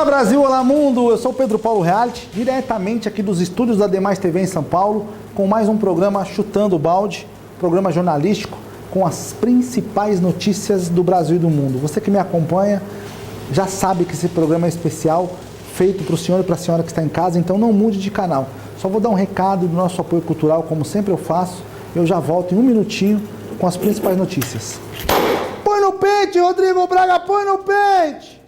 Olá Brasil, olá mundo, eu sou Pedro Paulo Reality, diretamente aqui dos estúdios da Demais TV em São Paulo, com mais um programa Chutando o Balde, programa jornalístico com as principais notícias do Brasil e do mundo. Você que me acompanha já sabe que esse programa é especial, feito para o senhor e para a senhora que está em casa, então não mude de canal. Só vou dar um recado do nosso apoio cultural, como sempre eu faço, eu já volto em um minutinho com as principais notícias. Põe no pente, Rodrigo Braga, põe no pente!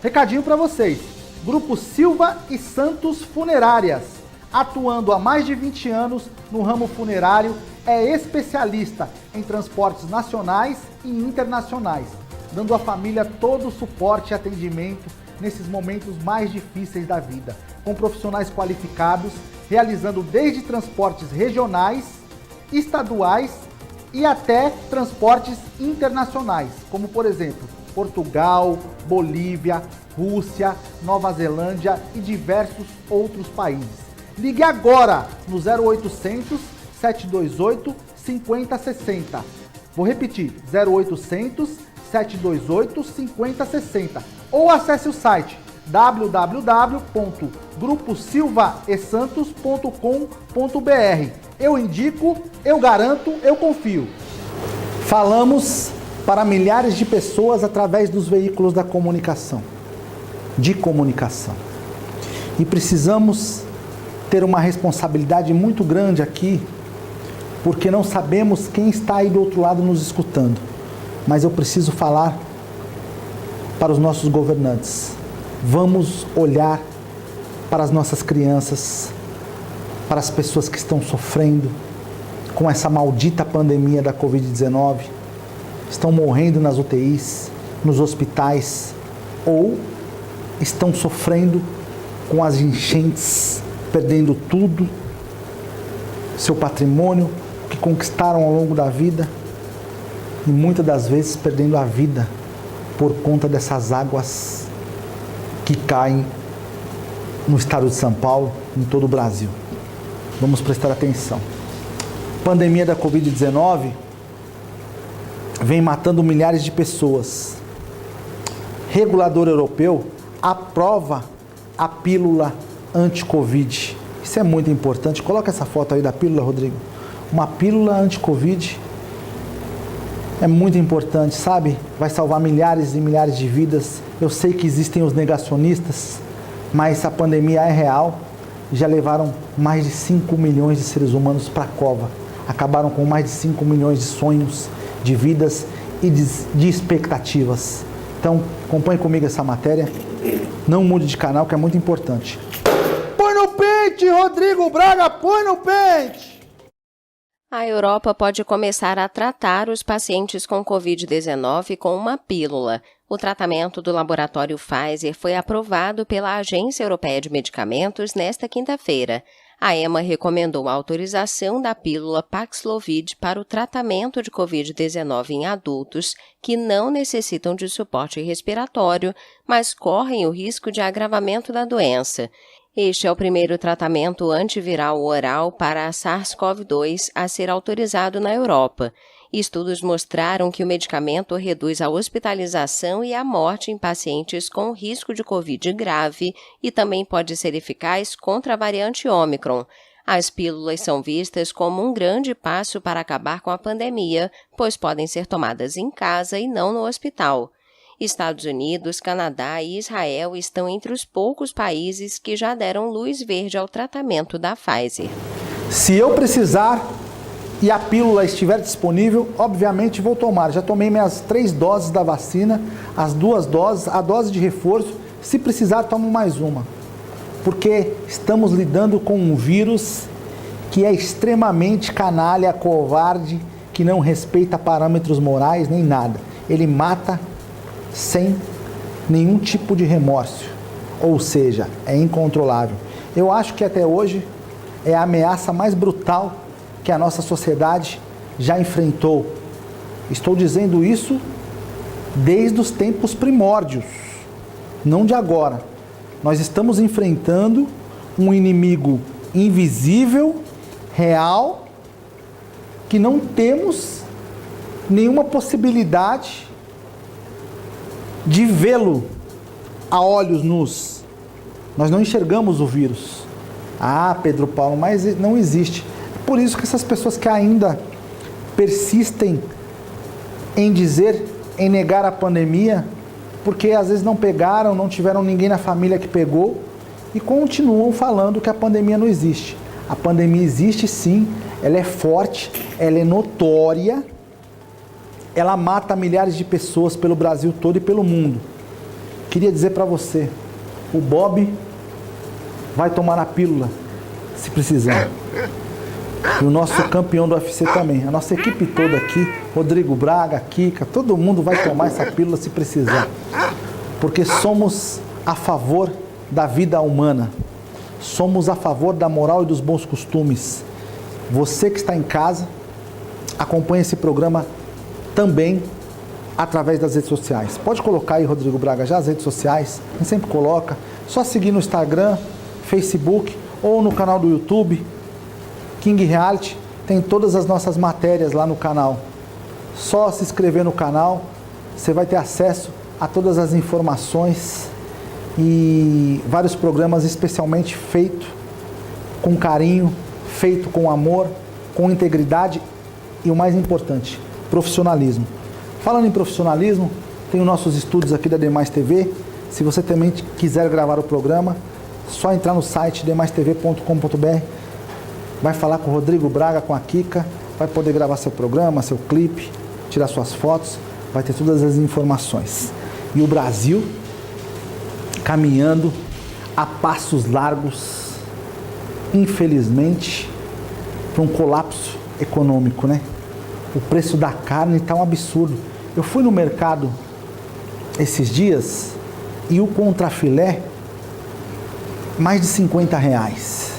Recadinho para vocês. Grupo Silva e Santos Funerárias, atuando há mais de 20 anos no ramo funerário, é especialista em transportes nacionais e internacionais, dando à família todo o suporte e atendimento nesses momentos mais difíceis da vida, com profissionais qualificados, realizando desde transportes regionais, estaduais e até transportes internacionais, como por exemplo, Portugal, Bolívia, Rússia, Nova Zelândia e diversos outros países. Ligue agora no 0800 728 5060. Vou repetir, 0800 728 5060. Ou acesse o site www.gruposilvaesantos.com.br. Eu indico, eu garanto, eu confio. Falamos para milhares de pessoas através dos veículos da comunicação, de comunicação. E precisamos ter uma responsabilidade muito grande aqui, porque não sabemos quem está aí do outro lado nos escutando. Mas eu preciso falar para os nossos governantes. Vamos olhar para as nossas crianças, para as pessoas que estão sofrendo com essa maldita pandemia da Covid-19, estão morrendo nas UTIs, nos hospitais, ou estão sofrendo com as enchentes, perdendo tudo, seu patrimônio, que conquistaram ao longo da vida, e muitas das vezes perdendo a vida por conta dessas águas que caem no estado de São Paulo, em todo o Brasil. Vamos prestar atenção. A pandemia da Covid-19 vem matando milhares de pessoas. Regulador europeu aprova a pílula anti-Covid. Isso é muito importante. Coloca essa foto aí da pílula, Rodrigo. Uma pílula anti-Covid é muito importante, sabe? Vai salvar milhares e milhares de vidas. Eu sei que existem os negacionistas, mas a pandemia é real. Já levaram mais de 5 milhões de seres humanos para a cova. Acabaram com mais de 5 milhões de sonhos, de vidas e de expectativas. Então, acompanhe comigo essa matéria. Não mude de canal, que é muito importante. Põe no pente, Rodrigo Braga, põe no pente! A Europa pode começar a tratar os pacientes com Covid-19 com uma pílula. O tratamento do laboratório Pfizer foi aprovado pela Agência Europeia de Medicamentos nesta quinta-feira. A EMA recomendou a autorização da pílula Paxlovid para o tratamento de Covid-19 em adultos que não necessitam de suporte respiratório, mas correm o risco de agravamento da doença. Este é o primeiro tratamento antiviral oral para a SARS-CoV-2 a ser autorizado na Europa. Estudos mostraram que o medicamento reduz a hospitalização e a morte em pacientes com risco de Covid grave e também pode ser eficaz contra a variante Ômicron. As pílulas são vistas como um grande passo para acabar com a pandemia, pois podem ser tomadas em casa e não no hospital. Estados Unidos, Canadá e Israel estão entre os poucos países que já deram luz verde ao tratamento da Pfizer. Se eu precisar e a pílula estiver disponível, obviamente vou tomar. Já tomei minhas 3 doses da vacina, as 2 doses, a dose de reforço. Se precisar, tomo mais uma. Porque estamos lidando com um vírus que é extremamente canalha, covarde, que não respeita parâmetros morais nem nada. Ele mata sem nenhum tipo de remorso. Ou seja, é incontrolável. Eu acho que até hoje é a ameaça mais brutal que a nossa sociedade já enfrentou. Estou dizendo isso desde os tempos primórdios, não de agora. Nós estamos enfrentando um inimigo invisível, real, que não temos nenhuma possibilidade de vê-lo a olhos nus. Nós não enxergamos o vírus. Ah, Pedro Paulo, mas não existe. Por isso que essas pessoas que ainda persistem em dizer, em negar a pandemia, porque às vezes não pegaram, não tiveram ninguém na família que pegou e continuam falando que a pandemia não existe. A pandemia existe sim, ela é forte, ela é notória, ela mata milhares de pessoas pelo Brasil todo e pelo mundo. Queria dizer para você, o Bob vai tomar a pílula, se precisar. E o nosso campeão do UFC também. A nossa equipe toda aqui, Rodrigo Braga, Kika, todo mundo vai tomar essa pílula se precisar. Porque somos a favor da vida humana. Somos a favor da moral e dos bons costumes. Você que está em casa, acompanhe esse programa também através das redes sociais. Pode colocar aí, Rodrigo Braga, já as redes sociais. A gente sempre coloca. Só seguir no Instagram, Facebook ou no canal do YouTube, King Reality, tem todas as nossas matérias lá no canal. Só se inscrever no canal, você vai ter acesso a todas as informações e vários programas especialmente feitos com carinho, feito com amor, com integridade e o mais importante, profissionalismo. Falando em profissionalismo, tem os nossos estúdios aqui da Demais TV. Se você também quiser gravar o programa, só entrar no site demaistv.com.br, vai falar com o Rodrigo Braga, com a Kika, vai poder gravar seu programa, seu clipe, tirar suas fotos, vai ter todas as informações. E o Brasil caminhando a passos largos, infelizmente, para um colapso econômico, né? O preço da carne está um absurdo. Eu fui no mercado esses dias e o contrafilé, mais de R$50.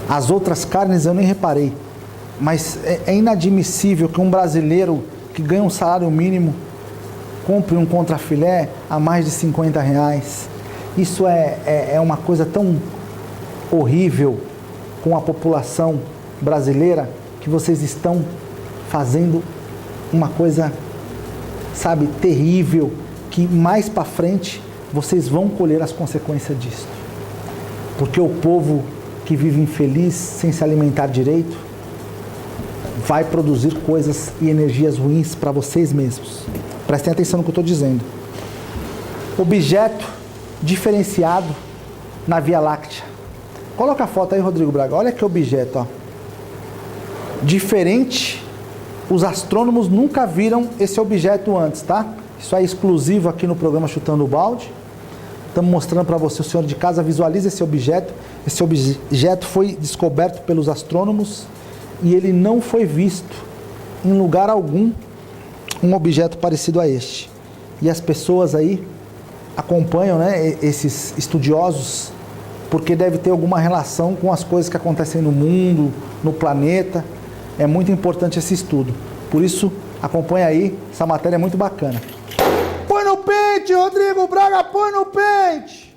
As outras carnes eu nem reparei, mas é inadmissível que um brasileiro que ganha um salário mínimo compre um contrafilé a mais de R$50. Isso é uma coisa tão horrível com a população brasileira, que vocês estão fazendo uma coisa, sabe, terrível, que mais para frente vocês vão colher as consequências disso. Porque o povo que vive infeliz, sem se alimentar direito, vai produzir coisas e energias ruins para vocês mesmos. Prestem atenção no que eu estou dizendo. Objeto diferenciado na Via Láctea. Coloca a foto aí, Rodrigo Braga. Olha que objeto, ó. Diferente, os astrônomos nunca viram esse objeto antes, tá? Isso é exclusivo aqui no programa Chutando o Balde. Estamos mostrando para você, o senhor de casa, visualiza esse objeto. Esse objeto foi descoberto pelos astrônomos e ele não foi visto em lugar algum, um objeto parecido a este. E as pessoas aí acompanham, né, esses estudiosos, porque deve ter alguma relação com as coisas que acontecem no mundo, no planeta. É muito importante esse estudo. Por isso, acompanha aí, essa matéria é muito bacana. Põe no pente, Rodrigo Braga, põe no pente!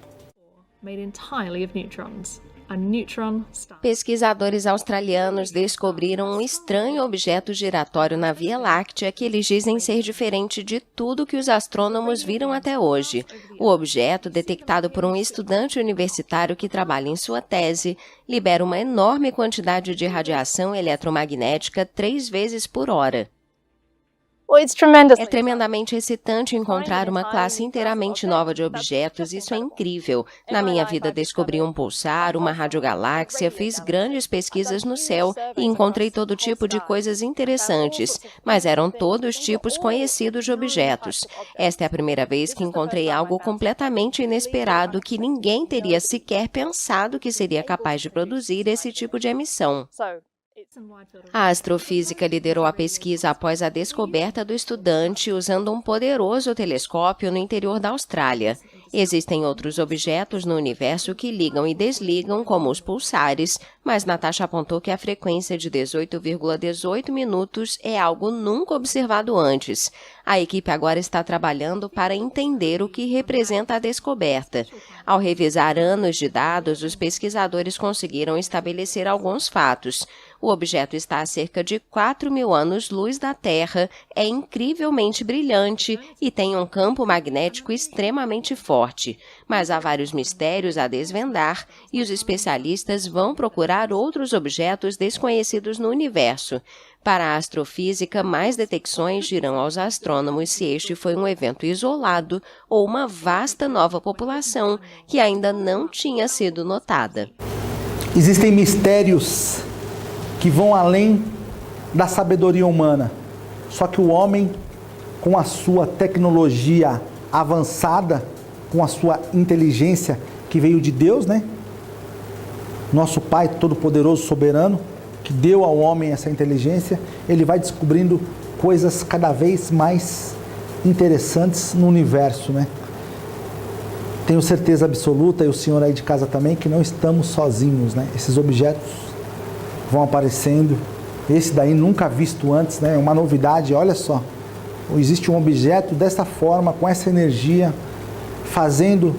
Made entirely of neutrons. A neutron star. Pesquisadores australianos descobriram um estranho objeto giratório na Via Láctea que eles dizem ser diferente de tudo que os astrônomos viram até hoje. O objeto, detectado por um estudante universitário que trabalha em sua tese, libera uma enorme quantidade de radiação eletromagnética 3 vezes por hora. É tremendamente excitante encontrar uma classe inteiramente nova de objetos, isso é incrível. Na minha vida descobri um pulsar, uma radiogaláxia, fiz grandes pesquisas no céu e encontrei todo tipo de coisas interessantes, mas eram todos tipos conhecidos de objetos. Esta é a primeira vez que encontrei algo completamente inesperado que ninguém teria sequer pensado que seria capaz de produzir esse tipo de emissão. A astrofísica liderou a pesquisa após a descoberta do estudante usando um poderoso telescópio no interior da Austrália. Existem outros objetos no universo que ligam e desligam, como os pulsares, mas Natasha apontou que a frequência de 18,18 minutos é algo nunca observado antes. A equipe agora está trabalhando para entender o que representa a descoberta. Ao revisar anos de dados, os pesquisadores conseguiram estabelecer alguns fatos. O objeto está a cerca de 4.000 anos-luz da Terra, é incrivelmente brilhante e tem um campo magnético extremamente forte. Mas há vários mistérios a desvendar e os especialistas vão procurar outros objetos desconhecidos no universo. Para a astrofísica, mais detecções dirão aos astrônomos se este foi um evento isolado ou uma vasta nova população que ainda não tinha sido notada. Existem mistérios que vão além da sabedoria humana. Só que o homem, com a sua tecnologia avançada, com a sua inteligência que veio de Deus, né? Nosso Pai Todo-Poderoso, Soberano, que deu ao homem essa inteligência, ele vai descobrindo coisas cada vez mais interessantes no universo, né? Tenho certeza absoluta, e o senhor aí de casa também, que não estamos sozinhos, né? Esses objetos vão aparecendo. Esse daí nunca visto antes, né? É uma novidade, olha só. Existe um objeto dessa forma, com essa energia, fazendo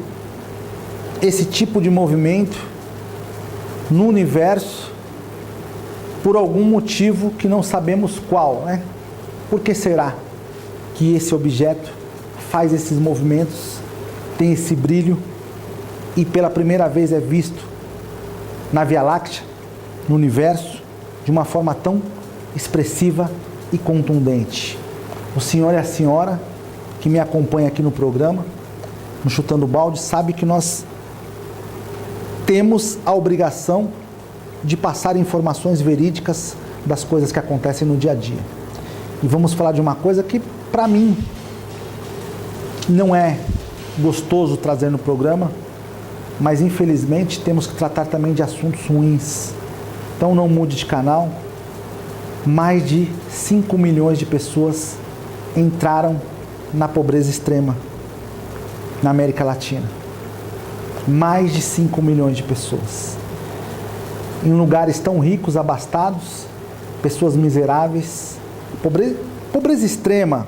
esse tipo de movimento no universo, por algum motivo que não sabemos qual, né? Por que será que esse objeto faz esses movimentos, tem esse brilho e pela primeira vez é visto na Via Láctea, no universo, de uma forma tão expressiva e contundente? O senhor e a senhora que me acompanha aqui no programa, no Chutando Balde, sabe que nós temos a obrigação de passar informações verídicas das coisas que acontecem no dia a dia. E vamos falar de uma coisa que, para mim, não é gostoso trazer no programa, mas infelizmente temos que tratar também de assuntos ruins. Então não mude de canal. Mais de 5 milhões de pessoas entraram na pobreza extrema na América Latina. Mais de 5 milhões de pessoas. Em lugares tão ricos, abastados, pessoas miseráveis. Pobreza extrema,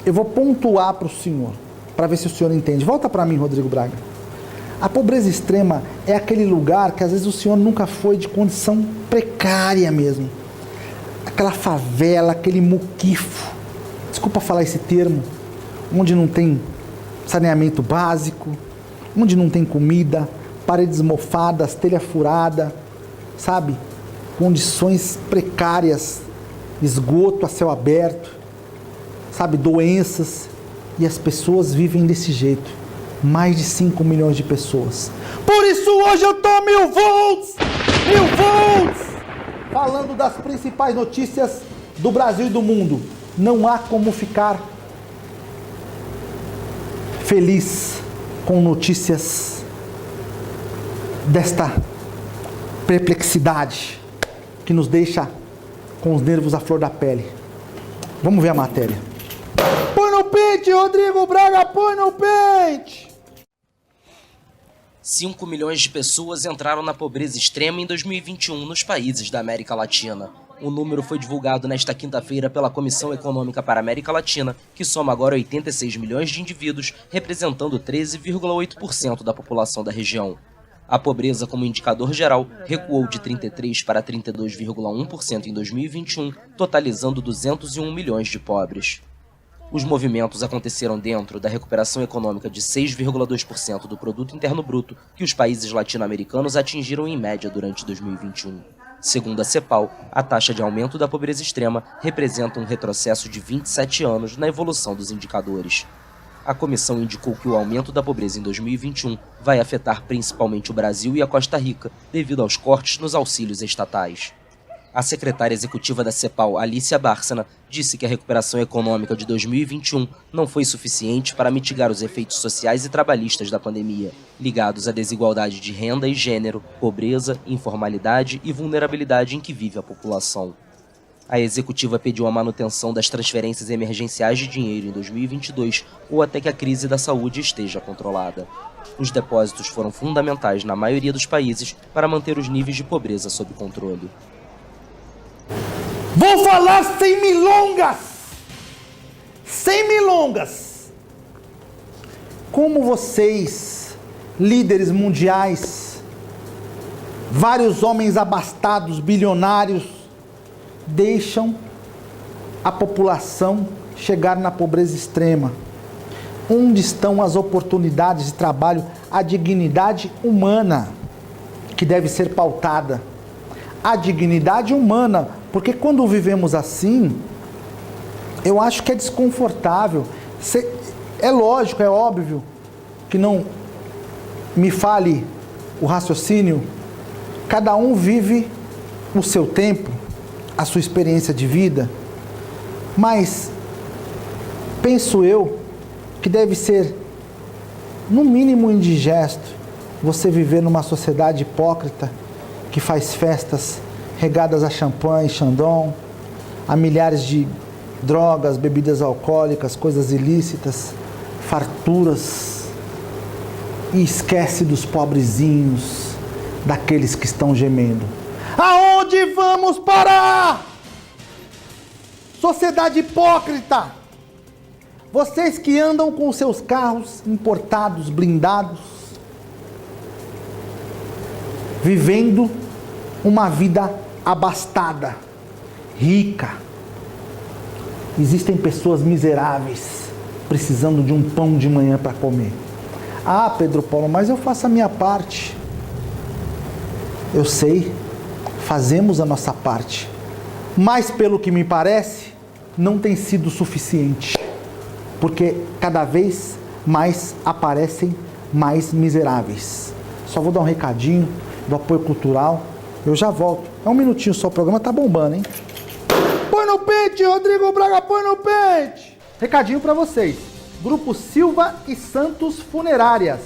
eu vou pontuar para o senhor, para ver se o senhor entende. Volta para mim, Rodrigo Braga. A pobreza extrema é aquele lugar que às vezes o senhor nunca foi, de condição precária mesmo. Aquela favela, aquele muquifo, desculpa falar esse termo, onde não tem saneamento básico, onde não tem comida, paredes mofadas, telha furada, sabe? Condições precárias, esgoto a céu aberto, sabe? Doenças, e as pessoas vivem desse jeito. Mais de 5 milhões de pessoas. Por isso hoje eu tô 1000 volts! 1000 volts! Falando das principais notícias do Brasil e do mundo. Não há como ficar feliz com notícias desta perplexidade que nos deixa com os nervos à flor da pele. Vamos ver a matéria. Põe no pente, Rodrigo Braga, põe no pente! 5 milhões de pessoas entraram na pobreza extrema em 2021 nos países da América Latina. O número foi divulgado nesta quinta-feira pela Comissão Econômica para a América Latina, que soma agora 86 milhões de indivíduos, representando 13,8% da população da região. A pobreza, como indicador geral, recuou de 33% para 32,1% em 2021, totalizando 201 milhões de pobres. Os movimentos aconteceram dentro da recuperação econômica de 6,2% do Produto Interno Bruto que os países latino-americanos atingiram em média durante 2021. Segundo a CEPAL, a taxa de aumento da pobreza extrema representa um retrocesso de 27 anos na evolução dos indicadores. A comissão indicou que o aumento da pobreza em 2021 vai afetar principalmente o Brasil e a Costa Rica, devido aos cortes nos auxílios estatais. A secretária executiva da CEPAL, Alicia Bárcena, disse que a recuperação econômica de 2021 não foi suficiente para mitigar os efeitos sociais e trabalhistas da pandemia, ligados à desigualdade de renda e gênero, pobreza, informalidade e vulnerabilidade em que vive a população. A executiva pediu a manutenção das transferências emergenciais de dinheiro em 2022 ou até que a crise da saúde esteja controlada. Os depósitos foram fundamentais na maioria dos países para manter os níveis de pobreza sob controle. Vou falar sem milongas! Sem milongas! Como vocês, líderes mundiais, vários homens abastados, bilionários, deixam a população chegar na pobreza extrema? Onde estão as oportunidades de trabalho, a dignidade humana que deve ser pautada? A dignidade humana, porque quando vivemos assim, eu acho que é desconfortável. É lógico, é óbvio que não me fale o raciocínio. Cada um vive o seu tempo, a sua experiência de vida, mas penso eu que deve ser, no mínimo, indigesto você viver numa sociedade hipócrita que faz festas regadas a champanhe, chandon, a milhares de drogas, bebidas alcoólicas, coisas ilícitas, farturas, e esquece dos pobrezinhos, daqueles que estão gemendo. Aonde vamos parar? Sociedade hipócrita! Vocês que andam com seus carros importados, blindados, vivendo uma vida abastada, rica. Existem pessoas miseráveis, precisando de um pão de manhã para comer. Ah, Pedro Paulo, mas eu faço a minha parte. Eu sei, fazemos a nossa parte. Mas, pelo que me parece, não tem sido suficiente. Porque cada vez mais aparecem mais miseráveis. Só vou dar um recadinho do apoio cultural. Eu já volto. É um minutinho só, o programa tá bombando, hein? Põe no pente, Rodrigo Braga, põe no pente! Recadinho para vocês. Grupo Silva e Santos Funerárias,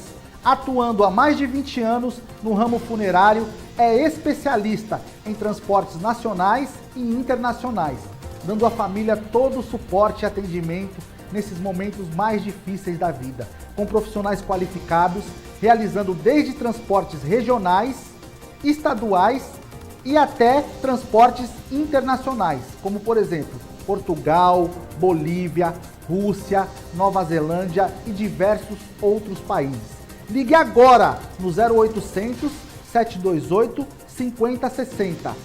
atuando há mais de 20 anos no ramo funerário, é especialista em transportes nacionais e internacionais, dando à família todo o suporte e atendimento nesses momentos mais difíceis da vida, com profissionais qualificados, realizando desde transportes regionais, estaduais e até transportes internacionais, como por exemplo, Portugal, Bolívia, Rússia, Nova Zelândia e diversos outros países. Ligue agora no 0800 728 5060.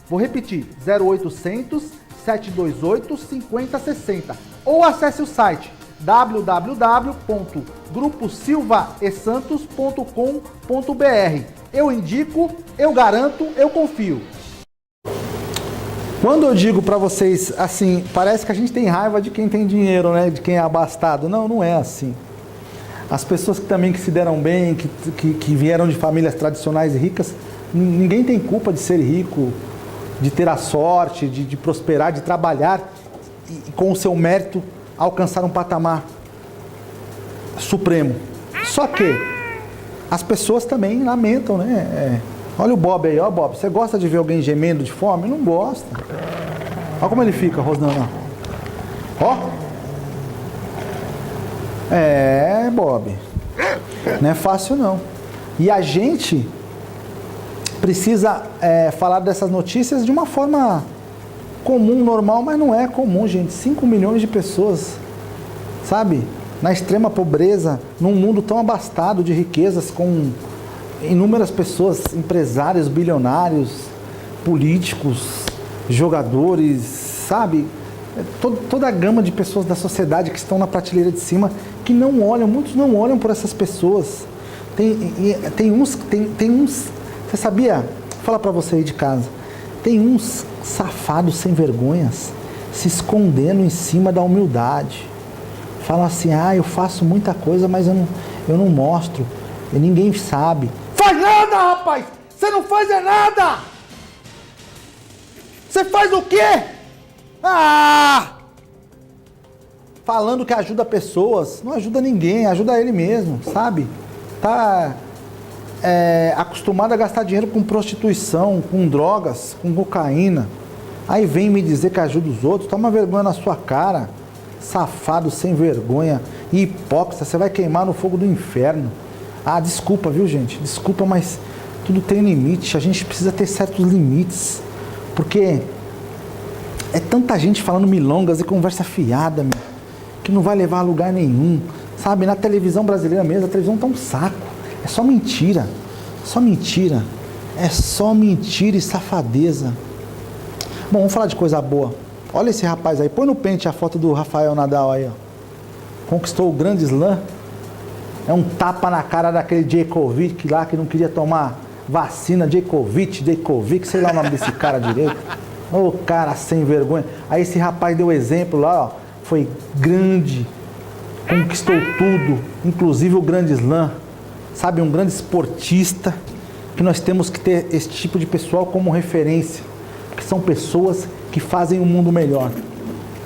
Vou repetir, 0800 728 5060. Ou acesse o site www.gruposilvaesantos.com.br. Eu indico, eu garanto, eu confio. Quando eu digo para vocês assim, parece que a gente tem raiva de quem tem dinheiro, né? De quem é abastado. Não, não é assim. As pessoas que também que se deram bem, que vieram de famílias tradicionais e ricas, ninguém tem culpa de ser rico, de ter a sorte, de prosperar, de trabalhar e com o seu mérito alcançar um patamar supremo. Só que as pessoas também lamentam, né? Olha o Bob aí, ó Bob, você gosta de ver alguém gemendo de fome? Não gosta. Olha como ele fica, Rosana. Ó. Bob. Não é fácil não. E a gente precisa falar dessas notícias de uma forma comum, normal, mas não é comum, gente. 5 milhões de pessoas, sabe? Na extrema pobreza, num mundo tão abastado de riquezas, com inúmeras pessoas, empresários, bilionários, políticos, jogadores, sabe? Toda a gama de pessoas da sociedade que estão na prateleira de cima, que não olham, muitos não olham por essas pessoas. Tem uns, você sabia? Vou falar pra você aí de casa. Tem uns safados sem vergonhas, se escondendo em cima da humildade. Falam assim, eu faço muita coisa, mas eu não mostro, e ninguém sabe. Faz nada, rapaz! Você não faz nada! Você faz o quê? Falando que ajuda pessoas, não ajuda ninguém, ajuda ele mesmo, sabe? Tá acostumado a gastar dinheiro com prostituição, com drogas, com cocaína. Aí vem me dizer que ajuda os outros, toma vergonha na sua cara, safado, sem vergonha e hipócrita, você vai queimar no fogo do inferno. Desculpa, viu, gente? Desculpa, mas tudo tem limite. A gente precisa ter certos limites. Porque é tanta gente falando milongas e conversa fiada, que não vai levar a lugar nenhum. Sabe, na televisão brasileira mesmo, a televisão tá um saco. É só mentira. Só mentira. É só mentira e safadeza. Bom, vamos falar de coisa boa. Olha esse rapaz aí, põe no pente a foto do Rafael Nadal aí, ó. Conquistou o grande slam. É um tapa na cara daquele Djokovic lá que não queria tomar vacina. Djokovic, sei lá o nome desse cara direito. Ô, cara sem vergonha. Aí esse rapaz deu exemplo lá, ó. Foi grande, conquistou tudo, inclusive o grande slam. Sabe, um grande esportista, que nós temos que ter esse tipo de pessoal como referência, que são pessoas que fazem o mundo melhor.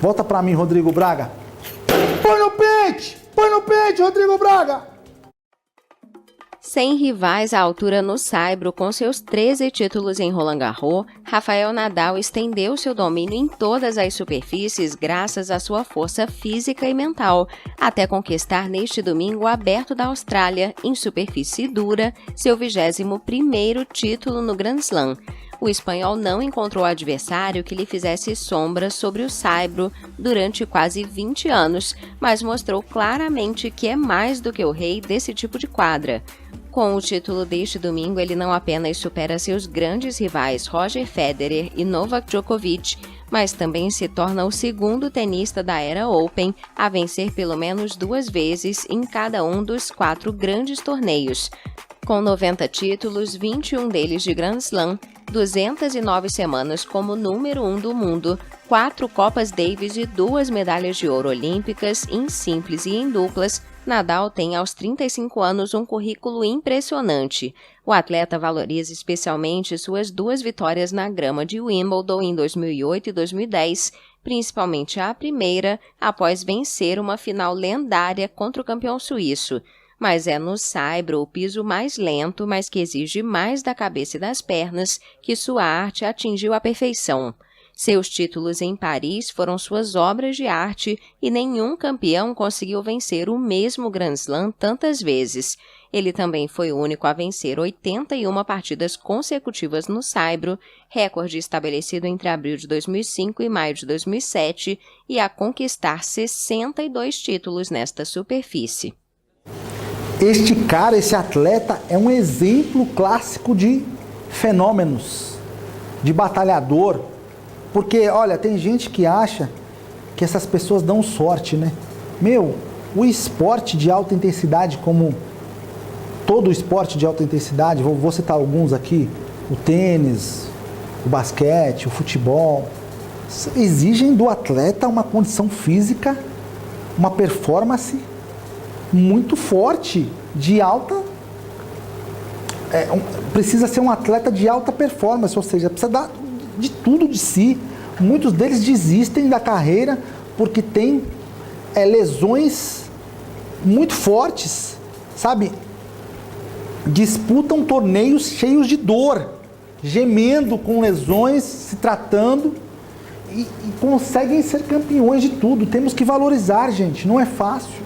Volta pra mim, Rodrigo Braga. Põe no pente, Rodrigo Braga. Sem rivais à altura no saibro, com seus 13 títulos em Roland Garros, Rafael Nadal estendeu seu domínio em todas as superfícies graças à sua força física e mental, até conquistar neste domingo o Aberto da Austrália, em superfície dura, seu 21º título no Grand Slam. O espanhol não encontrou adversário que lhe fizesse sombra sobre o saibro durante quase 20 anos, mas mostrou claramente que é mais do que o rei desse tipo de quadra. Com o título deste domingo, ele não apenas supera seus grandes rivais Roger Federer e Novak Djokovic, mas também se torna o segundo tenista da era Open a vencer pelo menos 2 vezes em cada um dos 4 grandes torneios. Com 90 títulos, 21 deles de Grand Slam, 209 semanas como número 1 do mundo, 4 Copas Davis e 2 medalhas de ouro olímpicas em simples e em duplas, Nadal tem aos 35 anos um currículo impressionante. O atleta valoriza especialmente suas 2 vitórias na grama de Wimbledon em 2008 e 2010, principalmente a primeira, após vencer uma final lendária contra o campeão suíço. Mas é no saibro, o piso mais lento, mas que exige mais da cabeça e das pernas, que sua arte atingiu a perfeição. Seus títulos em Paris foram suas obras de arte e nenhum campeão conseguiu vencer o mesmo Grand Slam tantas vezes. Ele também foi o único a vencer 81 partidas consecutivas no saibro, recorde estabelecido entre abril de 2005 e maio de 2007, e a conquistar 62 títulos nesta superfície. Este cara, esse atleta, é um exemplo clássico de fenômenos, de batalhador. Porque, olha, tem gente que acha que essas pessoas dão sorte, né? O esporte de alta intensidade, como todo esporte de alta intensidade, vou citar alguns aqui, o tênis, o basquete, o futebol, exigem do atleta uma condição física, uma performance muito forte, de alta... precisa ser um atleta de alta performance, ou seja, precisa dar de tudo de si. Muitos deles desistem da carreira porque têm lesões muito fortes, sabe? Disputam torneios cheios de dor, gemendo com lesões, se tratando e conseguem ser campeões de tudo. Temos que valorizar, gente, não é fácil.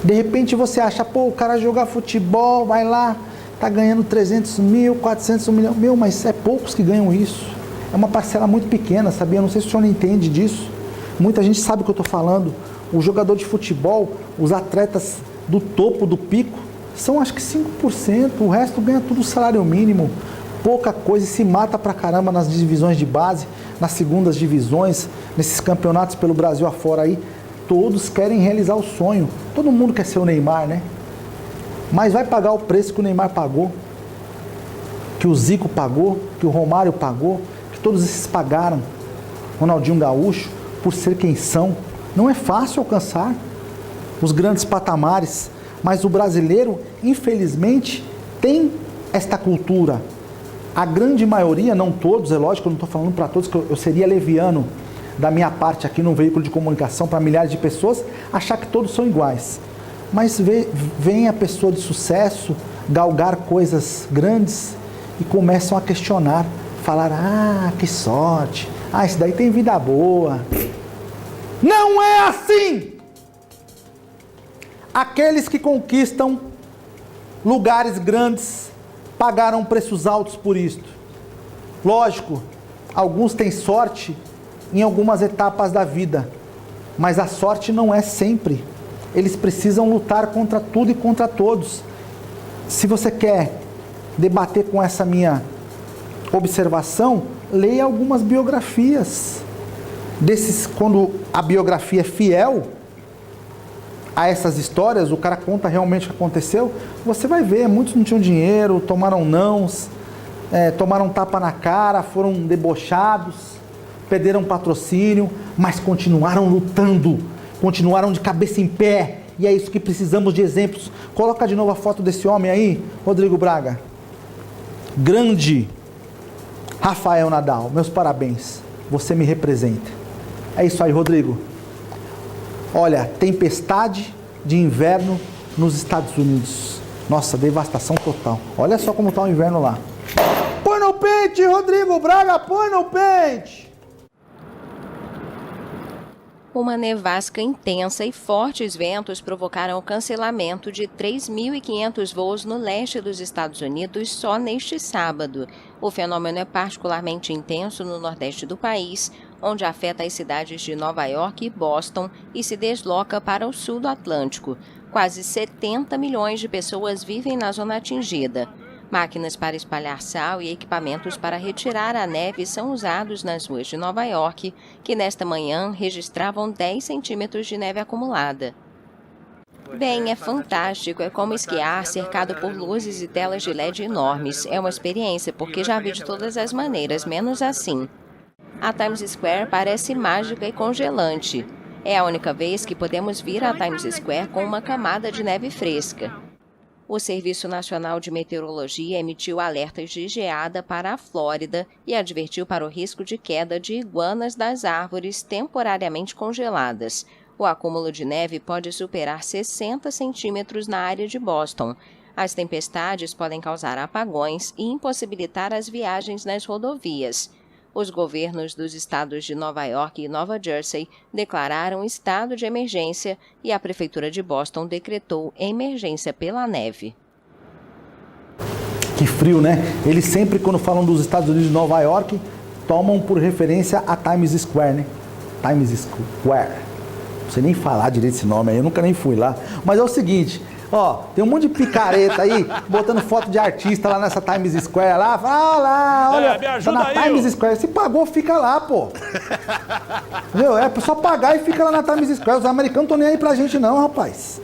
De repente você acha, o cara jogar futebol, vai lá, tá ganhando 300 mil, 400 mil, mas é poucos que ganham isso. É uma parcela muito pequena, sabia? Não sei se o senhor não entende disso. Muita gente sabe o que eu estou falando. O jogador de futebol, os atletas do topo, do pico, são acho que 5%, o resto ganha tudo salário mínimo, pouca coisa, e se mata pra caramba nas divisões de base, nas segundas divisões, nesses campeonatos pelo Brasil afora aí. Todos querem realizar o sonho. Todo mundo quer ser o Neymar, né? Mas vai pagar o preço que o Neymar pagou, que o Zico pagou, que o Romário pagou, que todos esses pagaram, Ronaldinho Gaúcho, por ser quem são. Não é fácil alcançar os grandes patamares, mas o brasileiro, infelizmente, tem esta cultura. A grande maioria, não todos, é lógico, eu não estou falando para todos, que eu seria leviano da minha parte aqui num veículo de comunicação para milhares de pessoas, achar que todos são iguais. Mas vem a pessoa de sucesso galgar coisas grandes e começam a questionar, falar, que sorte, esse daí tem vida boa. Não é assim! Aqueles que conquistam lugares grandes pagaram preços altos por isto. Lógico, alguns têm sorte em algumas etapas da vida, mas a sorte não é sempre. Eles precisam lutar contra tudo e contra todos. Se você quer debater com essa minha observação, leia algumas biografias desses, quando a biografia é fiel a essas histórias, o cara conta realmente o que aconteceu, você vai ver, muitos não tinham dinheiro, tomaram nãos, tomaram tapa na cara, foram debochados, perderam patrocínio, mas continuaram lutando, continuaram de cabeça em pé, e é isso que precisamos de exemplos. Coloca de novo a foto desse homem aí, Rodrigo Braga. Grande Rafael Nadal, meus parabéns, você me representa. É isso aí, Rodrigo. Olha, tempestade de inverno nos Estados Unidos. Nossa, devastação total. Olha só como está o inverno lá. Põe no pente, Rodrigo Braga, põe no pente! Uma nevasca intensa e fortes ventos provocaram o cancelamento de 3.500 voos no leste dos Estados Unidos só neste sábado. O fenômeno é particularmente intenso no nordeste do país, onde afeta as cidades de Nova York e Boston e se desloca para o sul do Atlântico. Quase 70 milhões de pessoas vivem na zona atingida. Máquinas para espalhar sal e equipamentos para retirar a neve são usados nas ruas de Nova York, que nesta manhã registravam 10 centímetros de neve acumulada. Bem, é fantástico, é como esquiar cercado por luzes e telas de LED enormes. É uma experiência, porque já vi de todas as maneiras, menos assim. A Times Square parece mágica e congelante. É a única vez que podemos vir à Times Square com uma camada de neve fresca. O Serviço Nacional de Meteorologia emitiu alertas de geada para a Flórida e advertiu para o risco de queda de iguanas das árvores temporariamente congeladas. O acúmulo de neve pode superar 60 centímetros na área de Boston. As tempestades podem causar apagões e impossibilitar as viagens nas rodovias. Os governos dos estados de Nova York e Nova Jersey declararam estado de emergência e a Prefeitura de Boston decretou emergência pela neve. Que frio, né? Eles sempre, quando falam dos Estados Unidos de Nova York, tomam por referência a Times Square, né? Times Square. Não sei nem falar direito esse nome aí, eu nunca nem fui lá. Mas é o seguinte... Ó, tem um monte de picareta aí, botando foto de artista lá nessa Times Square lá. Fala lá, olha, tá na Times Square. Se pagou, fica lá, pô. Meu, é só pagar e fica lá na Times Square. Os americanos não estão nem aí pra gente não, rapaz.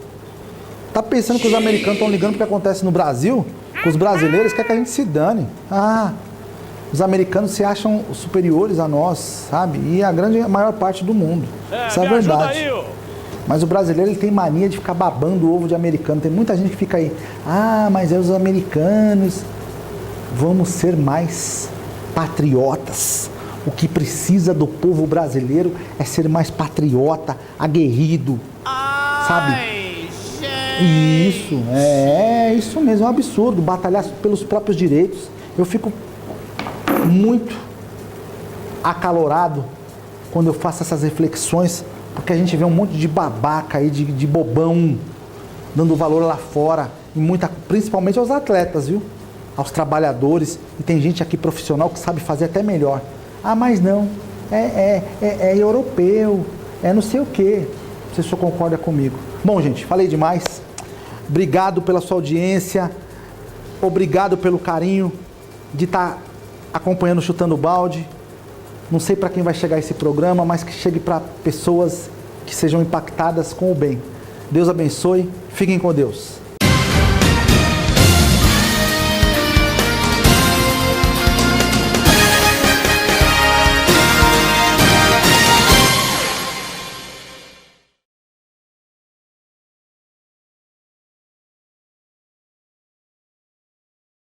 Tá pensando que os americanos estão ligando pro que acontece no Brasil? Com os brasileiros, quer que a gente se dane. Ah, os americanos se acham superiores a nós, sabe? E a maior parte do mundo. Isso é verdade. Mas o brasileiro, ele tem mania de ficar babando o ovo de americano. Tem muita gente que fica aí, mas é os americanos. Vamos ser mais patriotas. O que precisa do povo brasileiro é ser mais patriota, aguerrido, sabe? Isso, isso mesmo, é um absurdo, batalhar pelos próprios direitos. Eu fico muito acalorado quando eu faço essas reflexões, porque a gente vê um monte de babaca aí, de bobão, dando valor lá fora, e principalmente aos atletas, viu? Aos trabalhadores, e tem gente aqui profissional que sabe fazer até melhor. Mas não, é europeu, é não sei o quê. Você só concorda comigo. Bom, gente, falei demais. Obrigado pela sua audiência, obrigado pelo carinho de estar acompanhando o Chutando Balde. Não sei para quem vai chegar esse programa, mas que chegue para pessoas que sejam impactadas com o bem. Deus abençoe, fiquem com Deus.